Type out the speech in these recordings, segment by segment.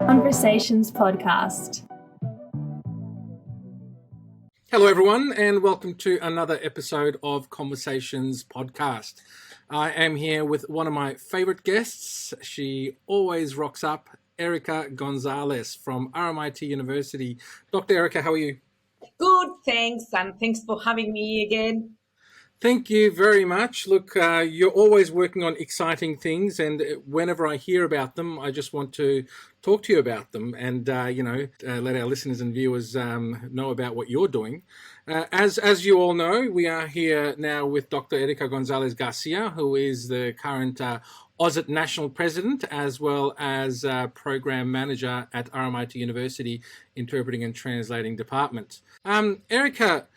Conversations podcast. Hello, everyone, and welcome to another episode of Conversations podcast. I am here with one of my favorite guests. She always rocks up, Erika Gonzalez from RMIT University. Dr. Erika, how are you? Good, thanks, and thanks for having me again. Thank you very much. Look, you're always working on exciting things, and whenever I hear about them, I just want to talk to you about them and, let our listeners and viewers know about what you're doing. As you all know, we are here now with Dr. Erika Gonzalez Garcia, who is the current AUSIT National President, as well as Program Manager at RMIT University Interpreting and Translating Department. Erika,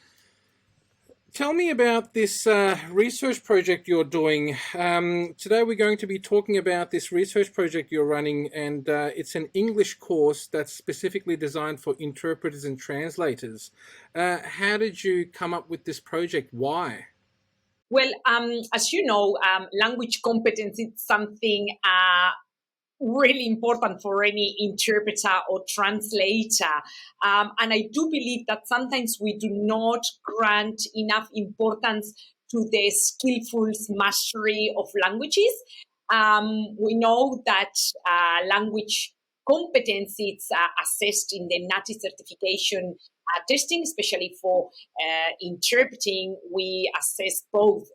tell me about this research project you're doing. Today we're going to be talking about this research project you're running, and it's an English course that's specifically designed for interpreters and translators. How did you come up with this project? Why? Well, as you know, language competence is something really important for any interpreter or translator. And I do believe that sometimes we do not grant enough importance to the skillful mastery of languages. We know that language competence is assessed in the NATI certification testing, especially for interpreting. We assess both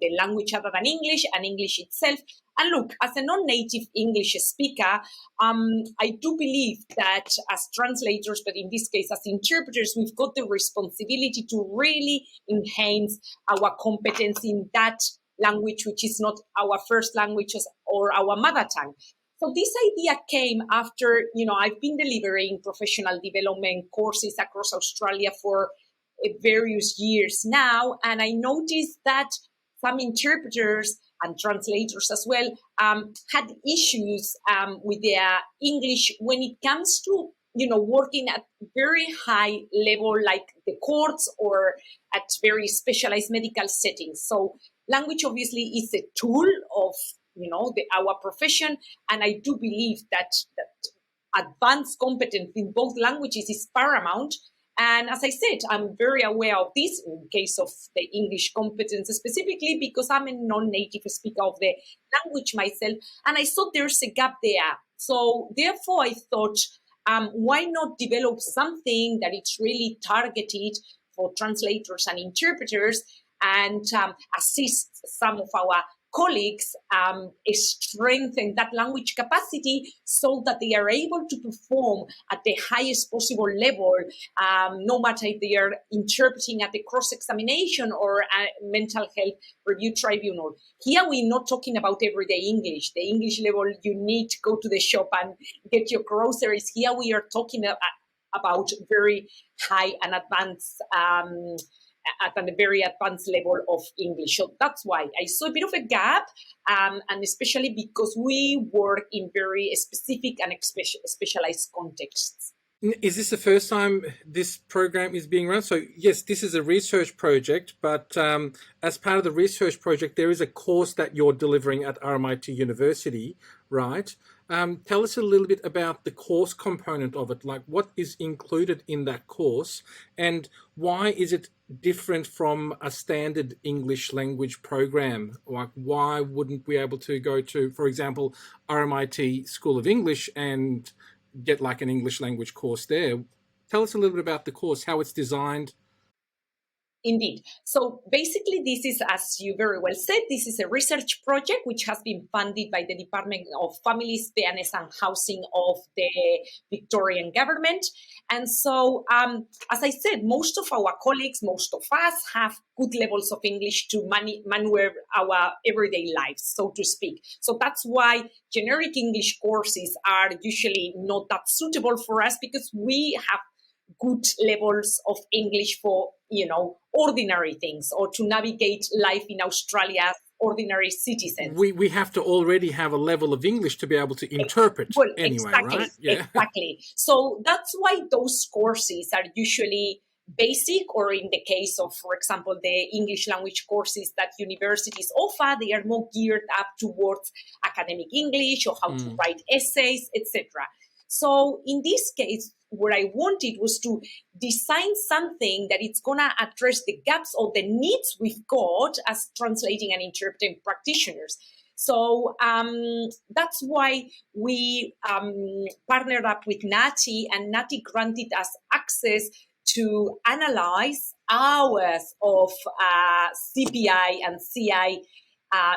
the language other than English and English itself. And look, as a non-native English speaker, I do believe that as translators, but in this case as interpreters, we've got the responsibility to really enhance our competence in that language, which is not our first language or our mother tongue. So this idea came after, I've been delivering professional development courses across Australia for various years now, and I noticed that some interpreters and translators as well had issues with their English when it comes to, working at very high level like the courts or at very specialized medical settings. So language obviously is a tool of our profession, and I do believe that advanced competence in both languages is paramount. And as I said, I'm very aware of this in case of the English competence specifically because I'm a non-native speaker of the language myself, and I saw there's a gap there. So therefore I thought, why not develop something that it's really targeted for translators and interpreters and assist some of our colleagues strengthen that language capacity so that they are able to perform at the highest possible level, no matter if they are interpreting at the cross-examination or a mental health review tribunal. Here we're not talking about everyday English. The English level, you need to go to the shop and get your groceries. Here we are talking about very high and advanced at a very advanced level of English. So that's why I saw a bit of a gap, and especially because we work in very specific and specialized contexts. Is this the first time this program is being run? So yes, this is a research project, but as part of the research project, there is a course that you're delivering at RMIT University, right? Tell us a little bit about the course component of it, like what is included in that course and why is it different from a standard English language program? Like why wouldn't we be able to go to, for example, RMIT School of English and get like an English language course there? Tell us a little bit about the course, how it's designed. Indeed. So basically, this is, as you very well said, this is a research project which has been funded by the Department of Families, Fairness and Housing of the Victorian Government. And so, as I said, most of our colleagues, most of us have good levels of English to maneuver our everyday lives, so to speak. So that's why generic English courses are usually not that suitable for us because we have good levels of English for, ordinary things or to navigate life in Australia as ordinary citizens. We have to already have a level of English to be able to interpret anyway, exactly, right? Yeah. Exactly. So that's why those courses are usually basic, or in the case of, for example, the English language courses that universities offer, they are more geared up towards academic English or how to write essays, etc. So in this case, what I wanted was to design something that it's going to address the gaps or the needs we've got as translating and interpreting practitioners. So that's why we partnered up with NATI, and NATI granted us access to analyze hours of CPI and CI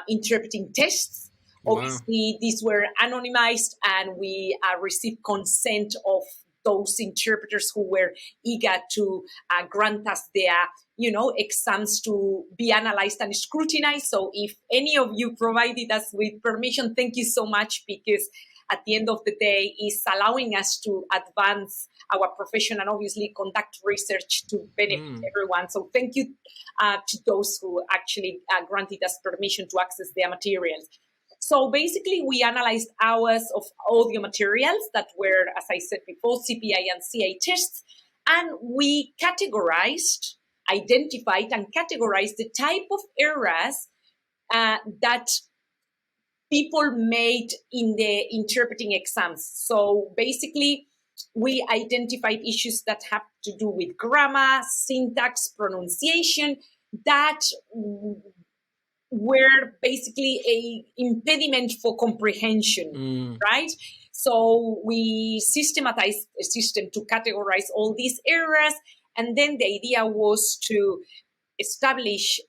interpreting tests. Wow. Obviously, these were anonymized, and we received consent of those interpreters who were eager to grant us their, exams to be analyzed and scrutinized. So if any of you provided us with permission, thank you so much, because at the end of the day, it's allowing us to advance our profession and obviously conduct research to benefit everyone. So thank you to those who actually granted us permission to access their materials. So basically, we analyzed hours of audio materials that were, as I said before, CPI and CA tests, and we identified and categorized the type of errors that people made in the interpreting exams. So basically, we identified issues that have to do with grammar, syntax, pronunciation, that were basically a impediment for comprehension, right? So we systematized a system to categorize all these errors, and then the idea was to establish,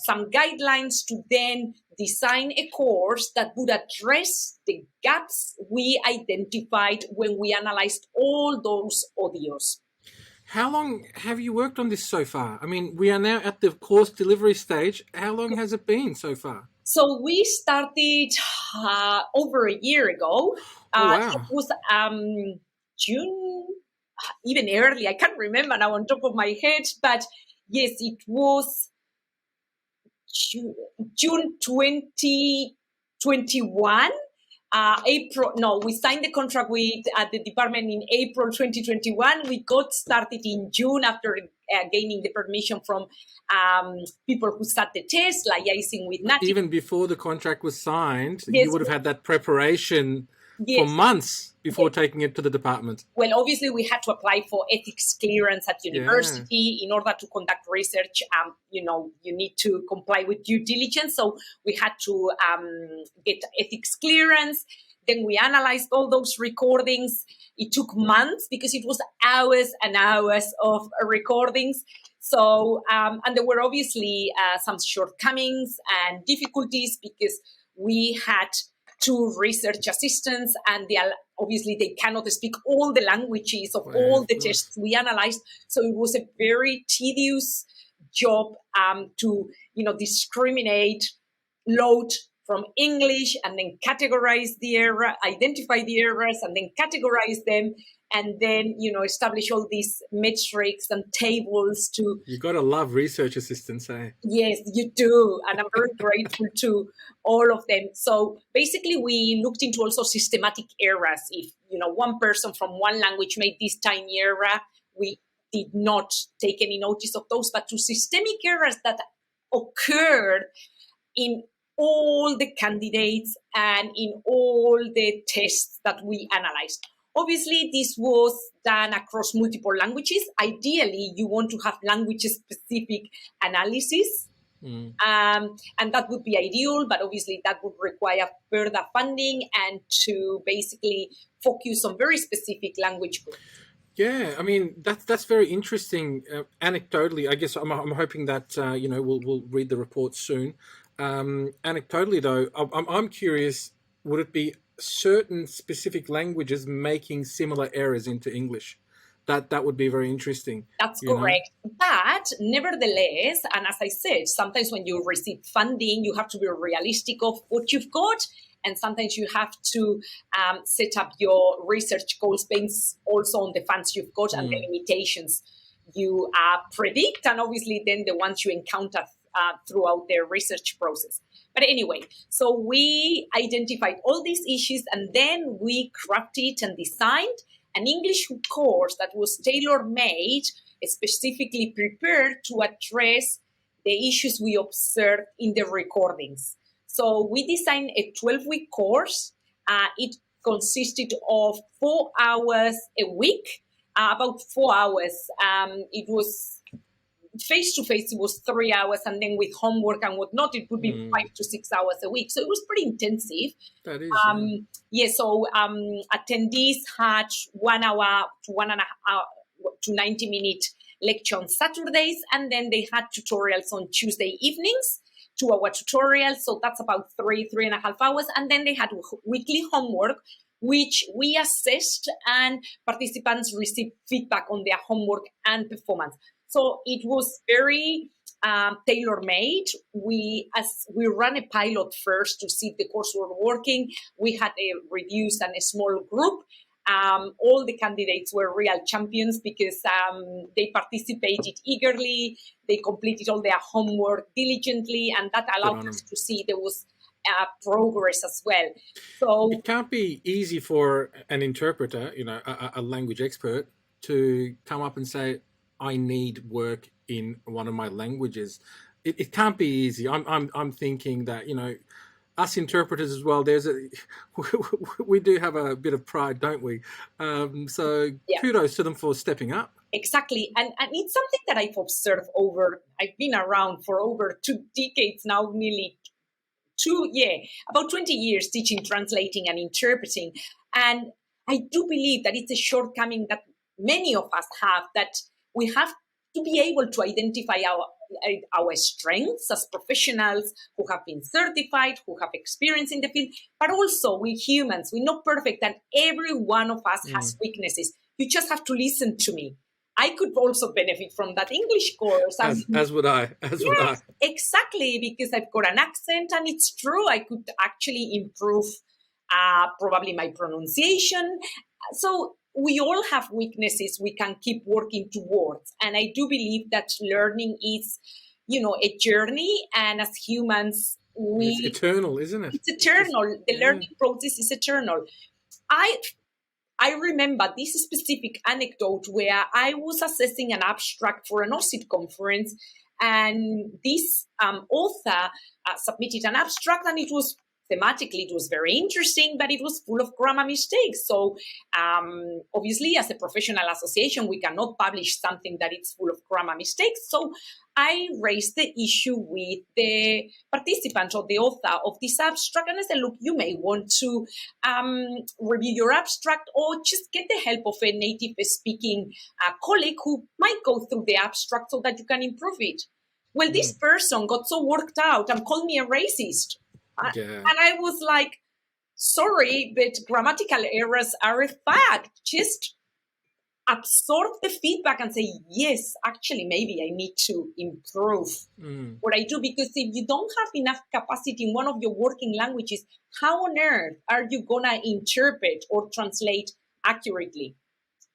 some guidelines to then design a course that would address the gaps we identified when we analyzed all those audios. How long have you worked on this so far? I mean, we are now at the course delivery stage. How long has it been so far? So we started over a year ago. Wow. It was June, even early. I can't remember now on top of my head, but yes, it was June 2021. We signed the contract with the department in April 2021. We got started in June after gaining the permission from people who sat the test, liaising with NATI. Even before the contract was signed, Yes. You would have had that preparation for months before taking it to the department. Well, obviously, we had to apply for ethics clearance at university in order to conduct research. You need to comply with due diligence. So we had to get ethics clearance. Then we analyzed all those recordings. It took months because it was hours and hours of recordings. So, and there were obviously some shortcomings and difficulties because we had 2 research assistants, and obviously they cannot speak all the languages of all the tests we analyzed. So it was a very tedious job to, discriminate, load from English, and then categorize the error, identify the errors, and then categorize them, and then, establish all these metrics and tables to... You got to love research assistants, eh? Yes, you do. And I'm very grateful to all of them. So basically, we looked into also systematic errors. If, one person from one language made this tiny error, we did not take any notice of those, but to systemic errors that occurred in all the candidates and in all the tests that we analyzed. Obviously, this was done across multiple languages. Ideally, you want to have language-specific analysis, and that would be ideal, but obviously that would require further funding and to basically focus on very specific language groups. Yeah, I mean, that's very interesting. Anecdotally, I guess I'm hoping that, we'll read the report soon. Anecdotally, though, I'm curious, would it be certain specific languages making similar errors into English? That would be very interesting. That's correct. But nevertheless, and as I said, sometimes when you receive funding, you have to be realistic of what you've got. And sometimes you have to set up your research goals based also on the funds you've got and the limitations you predict, and obviously then the ones you encounter throughout the research process. But anyway, so we identified all these issues, and then we crafted and designed an English course that was tailor-made, specifically prepared to address the issues we observed in the recordings. So we designed a 12-week course. It consisted of 4 hours a week, about 4 hours. It was face-to-face, it was 3 hours, and then with homework and whatnot, it would be 5 to 6 hours a week. So it was pretty intensive. That is. So attendees had 1 hour to 1.5 hour to 90-minute lecture on Saturdays, and then they had tutorials on Tuesday evenings, 2-hour tutorials. So that's about 3.5 hours. And then they had weekly homework, which we assessed, and participants received feedback on their homework and performance. So it was very tailor-made. We ran a pilot first to see if the course were working. We had reviews and a small group. All the candidates were real champions because they participated eagerly. They completed all their homework diligently, and that allowed us to see there was progress as well. So it can't be easy for an interpreter, a language expert, to come up and say, I need work in one of my languages. It can't be easy. I'm thinking that, us interpreters as well, we do have a bit of pride, don't we? So kudos to them for stepping up. Exactly. And it's something that I've observed I've been around for over 2 decades now, nearly about 20 years teaching, translating, and interpreting. And I do believe that it's a shortcoming that many of us have, that we have to be able to identify our strengths as professionals who have been certified, who have experience in the field, but also we humans, we're not perfect, and every one of us has weaknesses. You just have to listen to me. I could also benefit from that English course. As would I. Would I. Exactly, because I've got an accent, and it's true. I could actually improve probably my pronunciation. So we all have weaknesses we can keep working towards. And I do believe that learning is, a journey. And as humans, it's eternal, isn't it? It's eternal. The learning process is eternal. I remember this specific anecdote where I was assessing an abstract for an AUSIT conference, and this author submitted an abstract, and thematically, it was very interesting, but it was full of grammar mistakes. So obviously, as a professional association, we cannot publish something that is full of grammar mistakes. So I raised the issue with the participant or the author of this abstract, and I said, look, you may want to review your abstract, or just get the help of a native speaking colleague who might go through the abstract so that you can improve it. Well, this person got so worked out and called me a racist. And I was like, sorry, but grammatical errors are a fact. Just absorb the feedback and say, yes, actually, maybe I need to improve what I do. Because if you don't have enough capacity in one of your working languages, how on earth are you going to interpret or translate accurately?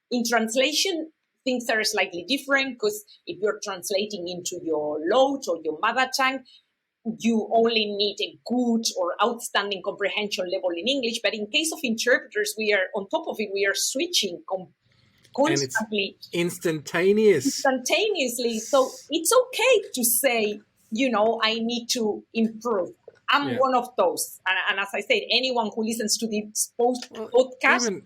In translation, things are slightly different, because if you're translating into your LOT or your mother tongue, you only need a good or outstanding comprehension level in English. But in case of interpreters, we are on top of it. We are switching constantly, instantaneously. So it's okay to say, I need to improve. I'm one of those. And as I said, anyone who listens to this podcast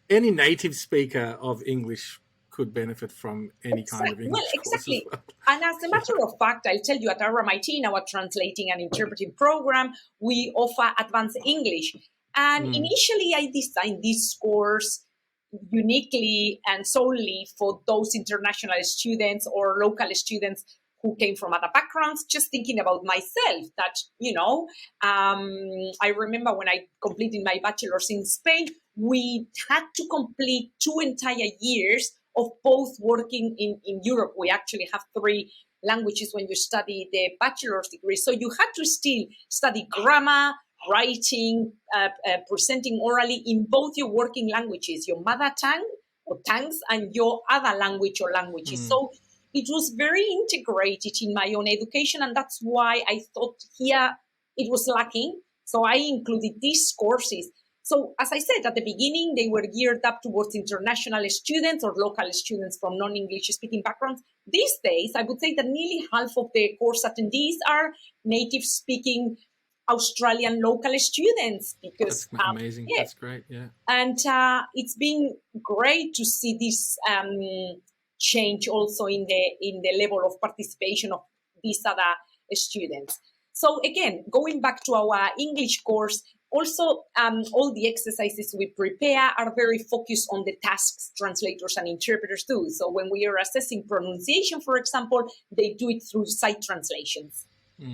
any native speaker of English could benefit from any kind of English. Well, exactly. And as a matter of fact, I'll tell you, at RMIT, in our translating and interpreting program, we offer advanced English. And initially, I designed this course uniquely and solely for those international students or local students who came from other backgrounds, just thinking about myself that, I remember when I completed my bachelor's in Spain, we had to complete 2 entire years of both working in Europe. We actually have 3 languages when you study the bachelor's degree. So you had to still study grammar, writing, presenting orally in both your working languages, your mother tongue or tongues, and your other language or languages. So it was very integrated in my own education, and that's why I thought here it was lacking. So I included these courses. So as I said, at the beginning, they were geared up towards international students or local students from non-English speaking backgrounds. These days, I would say that nearly half of the course attendees are native speaking Australian local students because that's amazing. yeah. That's great. Yeah. And it's been great to see this change also in the level of participation of these other students. So again, going back to our English course, also all the exercises we prepare are very focused on the tasks translators and interpreters do. So when we are assessing pronunciation, for example, they do it through sight translations.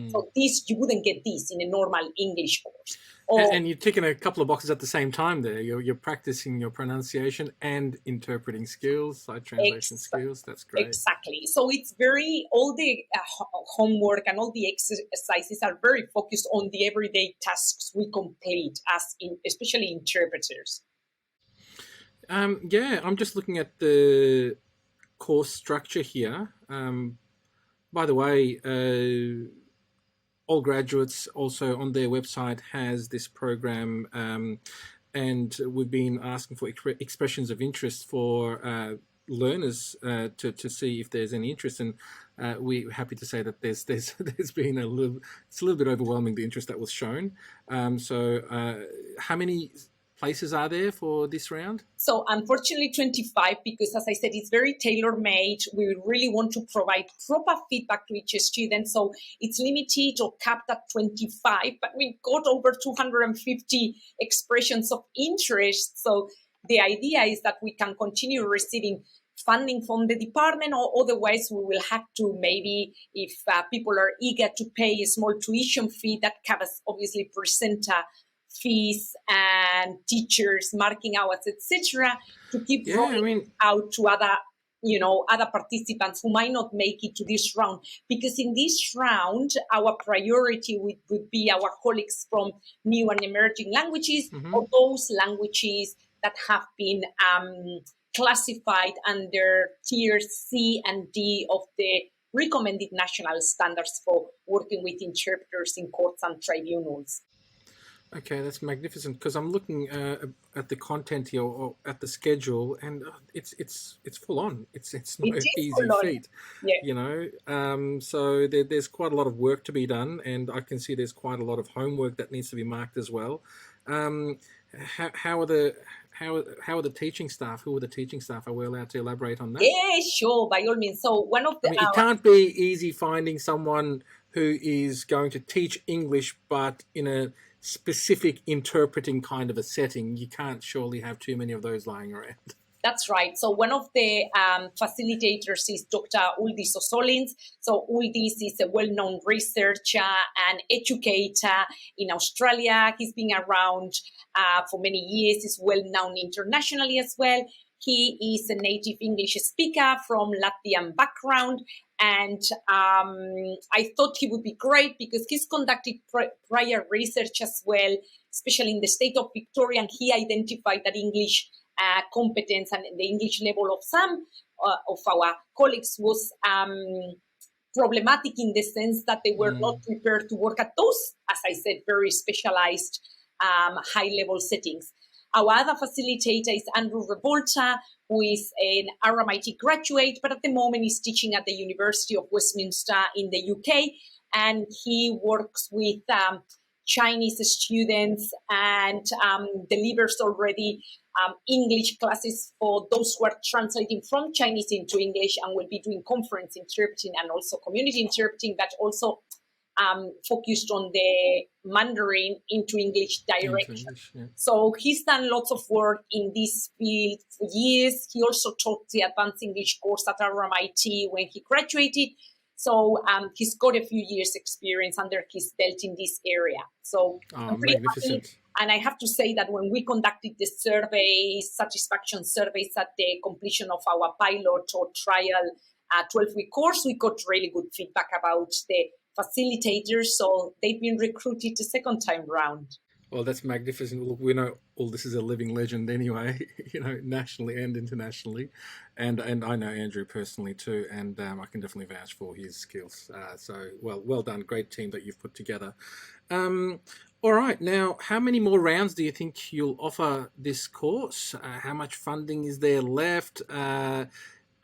So this, you wouldn't get this in a normal English course. And you're ticking a couple of boxes at the same time there. You're practicing your pronunciation and interpreting skills, sight translation skills. That's great. Exactly. So it's all the homework and all the exercises are very focused on the everyday tasks we complete especially interpreters. Yeah, I'm just looking at the course structure here. By the way, all graduates also on their website has this program, and we've been asking for expressions of interest for learners to see if there's any interest, and we're happy to say that there's been it's a little bit overwhelming, the interest that was shown. So how many places are there for this round? So unfortunately 25, because as I said, it's very tailor-made. We really want to provide proper feedback to each student. So it's limited or capped at 25, but we've got over 250 expressions of interest. So the idea is that we can continue receiving funding from the department, or otherwise we will have to, maybe if people are eager to pay a small tuition fee that covers obviously presenter fees and teachers, marking hours, etc., to keep rolling out to other participants who might not make it to this round. Because in this round, our priority would be our colleagues from new and emerging languages, or those languages that have been classified under tiers C and D of the recommended national standards for working with interpreters in courts and tribunals. Okay, that's magnificent, because I'm looking at the content here, or at the schedule, and it's full on. It's no easy feat, So there's quite a lot of work to be done, and I can see there's quite a lot of homework that needs to be marked as well. How are the teaching staff? Who are the teaching staff? Are we allowed to elaborate on that? Yeah, sure, by all means. So one of the it can't be easy finding someone who is going to teach English, but in a specific interpreting kind of a setting. You can't surely have too many of those lying around. That's right. So one of the facilitators is Dr. Uldis Osolins. So Uldis is a well-known researcher and educator in Australia. He's been around for many years. He's well-known internationally as well. He is a native English speaker from Latvian background. And I thought he would be great because he's conducted prior research as well, especially in the state of Victoria. And he identified that English competence and the English level of some of our colleagues was problematic, in the sense that they were not prepared to work at those, as I said, very specialized high-level settings. Our other facilitator is Andrew Revolta, who is an RMIT graduate, but at the moment is teaching at the University of Westminster in the UK, and he works with Chinese students and delivers already English classes for those who are translating from Chinese into English, and will be doing conference interpreting and also community interpreting, but also focused on the Mandarin into English direction. So he's done lots of work in this field for years. He also taught the advanced English course at RMIT when he graduated. So he's got a few years experience under his belt in this area. So I'm pretty happy. And I have to say that when we conducted the surveys, satisfaction surveys at the completion of our pilot or trial 12-week course, we got really good feedback about the facilitators. So they've been recruited a second time round. Well, that's magnificent. Look, we know all this is a living legend anyway, nationally and internationally. And I know Andrew personally too, and I can definitely vouch for his skills. So well done. Great team that you've put together. All right. Now, how many more rounds do you think you'll offer this course? How much funding is there left? Are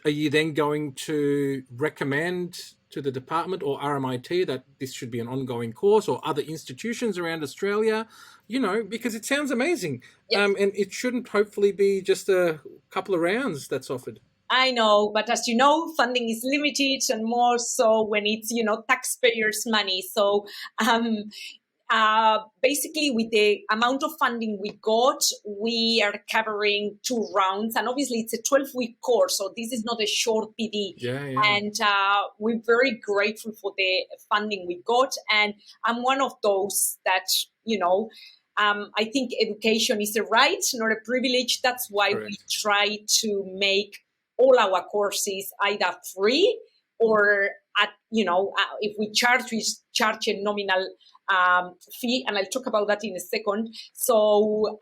you then going to recommend to the department or RMIT that this should be an ongoing course, or other institutions around Australia, because it sounds amazing. Yep. And it shouldn't hopefully be just a couple of rounds that's offered. I know, but as you know, funding is limited, and more so when it's, taxpayers' money. So basically, with the amount of funding we got, we are covering 2 rounds. And obviously, it's a 12-week course, so this is not a short PD. Yeah. And we're very grateful for the funding we got. And I'm one of those that, I think education is a right, not a privilege. That's why Correct. we try to make all our courses either free or if we charge a nominal fee, and I'll talk about that in a second. So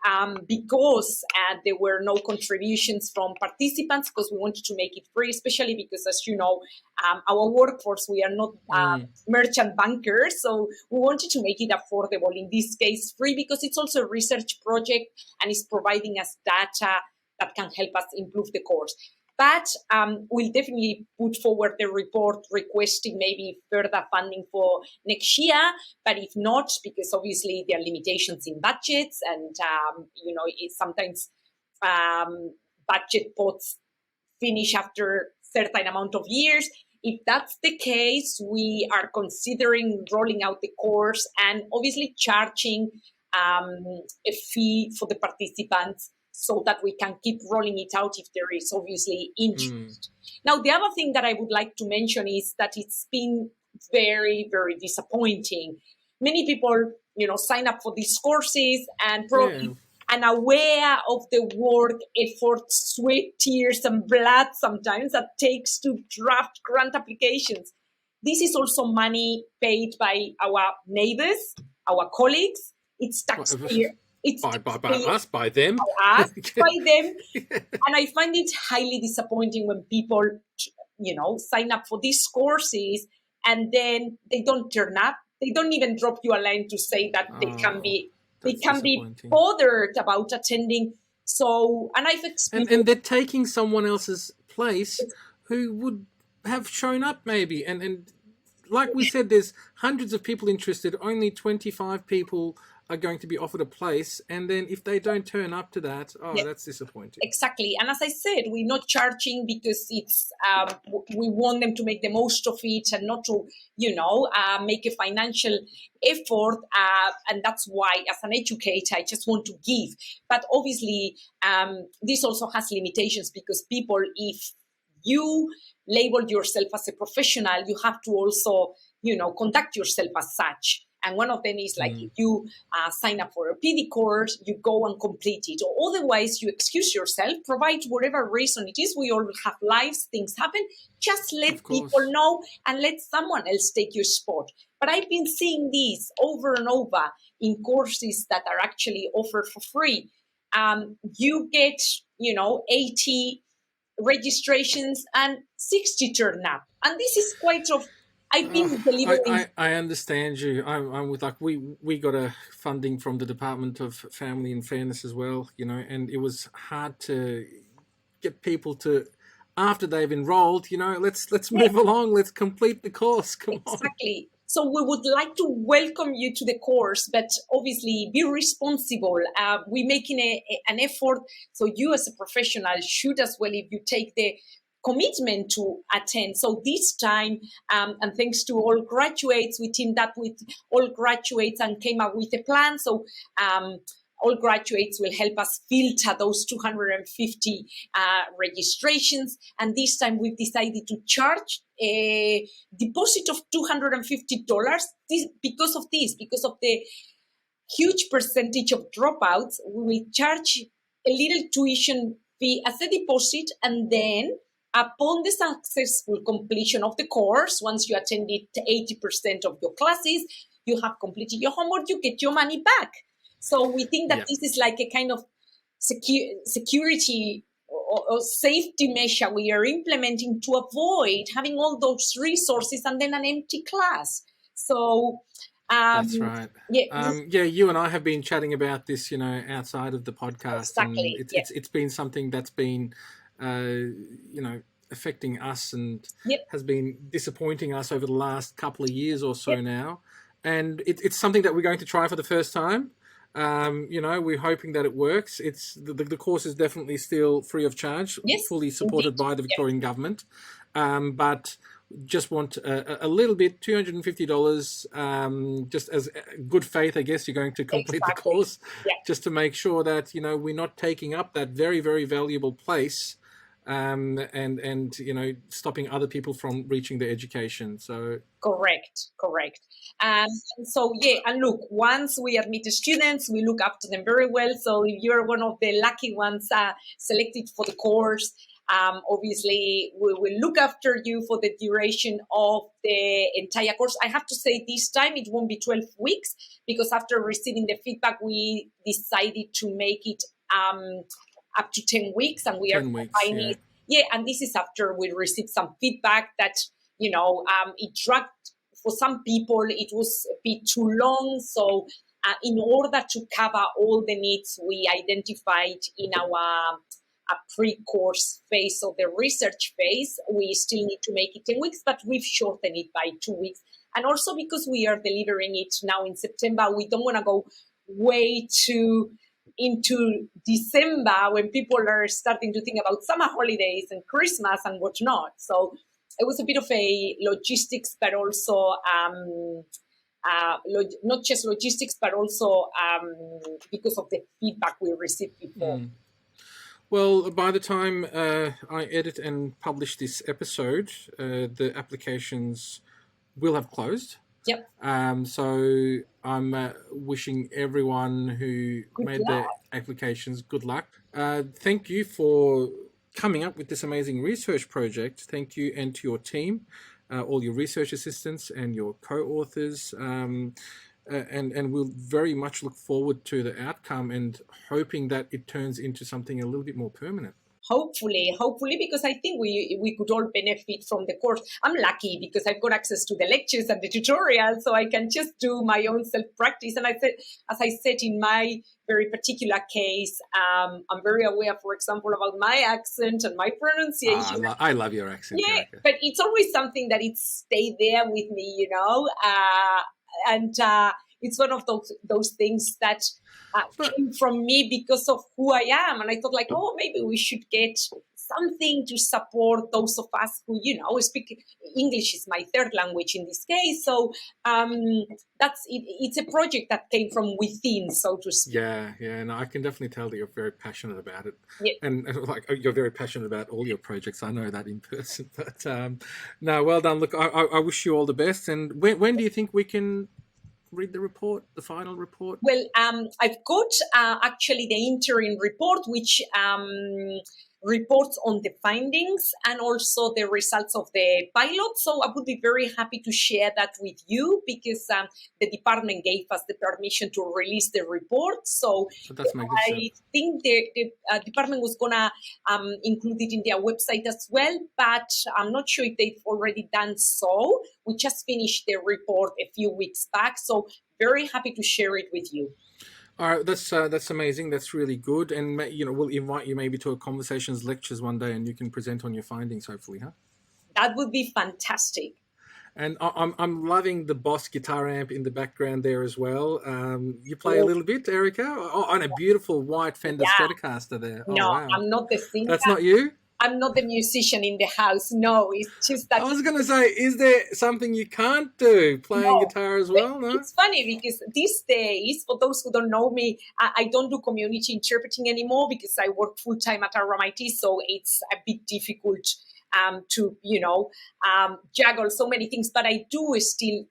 because there were no contributions from participants, because we wanted to make it free, especially because, as you know, our workforce, we are not merchant bankers, so we wanted to make it affordable, in this case free, because it's also a research project and it's providing us data that can help us improve the course. But we'll definitely put forward the report requesting maybe further funding for next year. But if not, because obviously there are limitations in budgets, and it's sometimes budget pots finish after certain amount of years. If that's the case, we are considering rolling out the course and obviously charging a fee for the participants, so that we can keep rolling it out if there is obviously interest. Now, the other thing that I would like to mention is that it's been very, very disappointing. Many people, sign up for these courses and probably unaware of the work, effort, sweat, tears, and blood sometimes that takes to draft grant applications. This is also money paid by our neighbors, our colleagues. It's taxpayer. It's by us, by them. By us, by them. And I find it highly disappointing when people, sign up for these courses and then they don't turn up. They don't even drop you a line to say that they can be bothered about attending. So, and I've experienced... And they're taking someone else's place who would have shown up maybe. And like we said, there's hundreds of people interested. Only 25 people are going to be offered a place, and then if they don't turn up to that, that's disappointing. Exactly. And as I said, we're not charging because it's we want them to make the most of it and not to make a financial effort, and that's why as an educator I just want to give. But obviously this also has limitations, because people, if you label yourself as a professional, you have to also conduct yourself as such. And one of them is like, if you sign up for a PD course, you go and complete it. Or otherwise, you excuse yourself, provide whatever reason it is. We all have lives, things happen. Just let people know and let someone else take your spot. But I've been seeing this over and over in courses that are actually offered for free. You get, 80 registrations and 60 turn up. And this is quite of... I've been delivering... I understand you. I'm with, like, we got a funding from the Department of Family and Fairness as well, and it was hard to get people to, after they've enrolled, let's move along, let's complete the course. Come on. Exactly. So we would like to welcome you to the course, but obviously be responsible. We're making an effort, so you as a professional should as well, if you take the commitment to attend. So this time, and thanks to all graduates, we teamed up with all graduates and came up with a plan. So all graduates will help us filter those 250 registrations. And this time we've decided to charge a deposit of $250 because of the huge percentage of dropouts. We will charge a little tuition fee as a deposit, and then upon the successful completion of the course, once you attended 80% of your classes, you have completed your homework, you get your money back. So we think that this is like a kind of security or safety measure we are implementing to avoid having all those resources and then an empty class. So that's right. Yeah, you and I have been chatting about this, outside of the podcast. Exactly. And it's been something that's been, affecting us and Yep. has been disappointing us over the last couple of years or so now. And it's something that we're going to try for the first time. We're hoping that it works. It's the course is definitely still free of charge, fully supported by the Victorian Government. But just want a little bit, $250, just as good faith, I guess, you're going to complete the course, just to make sure that, we're not taking up that very, very valuable place, and stopping other people from reaching their education. So correct. And look, once we admit the students, we look after them very well. So if you're one of the lucky ones selected for the course, obviously we will look after you for the duration of the entire course. I have to say this time it won't be 12 weeks, because after receiving the feedback, we decided to make it up to 10 weeks, and we are combining it. Yeah, and this is after we received some feedback that, it dragged for some people, it was a bit too long. So in order to cover all the needs we identified in our pre-course phase of the research phase, we still need to make it 10 weeks, but we've shortened it by 2 weeks. And also because we are delivering it now in September, we don't want to go way too into December when people are starting to think about summer holidays and Christmas and whatnot. So it was a bit of a logistics, but also not just logistics, but also because of the feedback we received before. Well, by the time I edit and publish this episode, the applications will have closed. Yep. So I'm wishing everyone who made their applications good luck. Thank you for coming up with this amazing research project. Thank you, and to your team, all your research assistants and your co-authors. And we'll very much look forward to the outcome and hoping that it turns into something a little bit more permanent. Hopefully, because I think we could all benefit from the course. I'm lucky because I've got access to the lectures and the tutorials, so I can just do my own self-practice. And as I said, in my very particular case, I'm very aware, for example, about my accent and my pronunciation. I love your accent. Yeah, Erika. But it's always something that it stayed there with me, and it's one of those things that came from me because of who I am. And I thought, maybe we should get something to support those of us who, speak English is my third language in this case. So that's it. It's a project that came from within, so to speak. Yeah, and I can definitely tell that you're very passionate about it. Yeah. And you're very passionate about all your projects. I know that in person. But no, well done. Look, I wish you all the best. And when do you think we can read the report, the final report? Well, I've got actually the interim report, which reports on the findings and also the results of the pilot. So I would be very happy to share that with you because the department gave us the permission to release the report. So I think the department was going to include it in their website as well, but I'm not sure if they've already done so. We just finished the report a few weeks back, so very happy to share it with you. All right, that's amazing. That's really good, and we'll invite you maybe to a conversations lectures one day, and you can present on your findings, hopefully, huh? That would be fantastic. And I'm loving the Boss guitar amp in the background there as well. You play a little bit, Erika, on a beautiful white Fender Stratocaster there. No, wow. I'm not the singer. That's not you? I'm not the musician in the house. No, it's just that. I was going to say, is there something you can't do, playing guitar as well? No? It's funny because these days, for those who don't know me, I don't do community interpreting anymore because I work full-time at RMIT, so it's a bit difficult to, juggle so many things. But I do still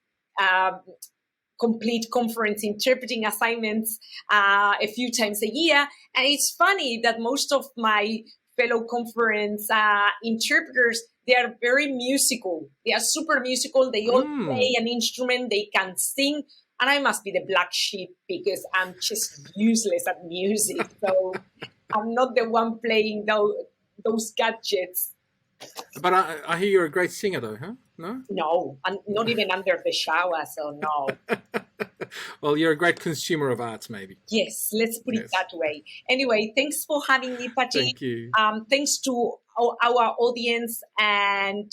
complete conference interpreting assignments a few times a year. And it's funny that most of my fellow conference interpreters, they are very musical. They are super musical. They all play an instrument. They can sing. And I must be the black sheep because I'm just useless at music. So I'm not the one playing those gadgets. But I hear you're a great singer though, huh? No? No, I'm not even under the shower, so no. Well, you're a great consumer of arts, maybe. Yes, let's put it that way. Anyway, thanks for having me, Fatih. Thank you. Thanks to our audience, and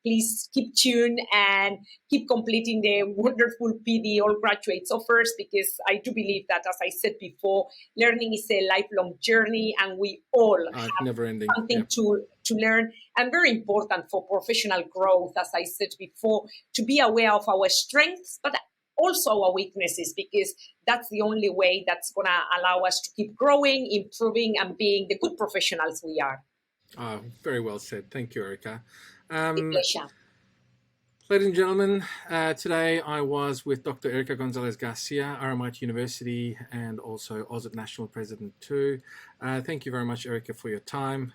please keep tuned and keep completing the wonderful PD All Graduates offers, because I do believe that, as I said before, learning is a lifelong journey, and we all have never ending. something to learn, and very important for professional growth, as I said before, to be aware of our strengths, but also our weaknesses, because that's the only way that's going to allow us to keep growing, improving, and being the good professionals we are. Oh, very well said. Thank you, Erika. Pleasure. Ladies and gentlemen, today I was with Dr. Erika Gonzalez Garcia, RMIT University, and also AUSIT National President too. Thank you very much, Erika, for your time.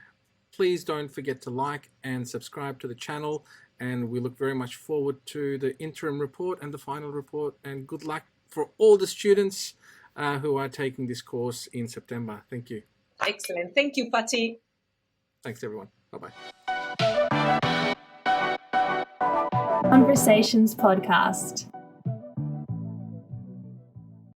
Please don't forget to like and subscribe to the channel, and we look very much forward to the interim report and the final report, and good luck for all the students who are taking this course in September. Thank you. Excellent. Thank you, Fatih. Thanks, everyone. Bye-bye. Conversations Podcast.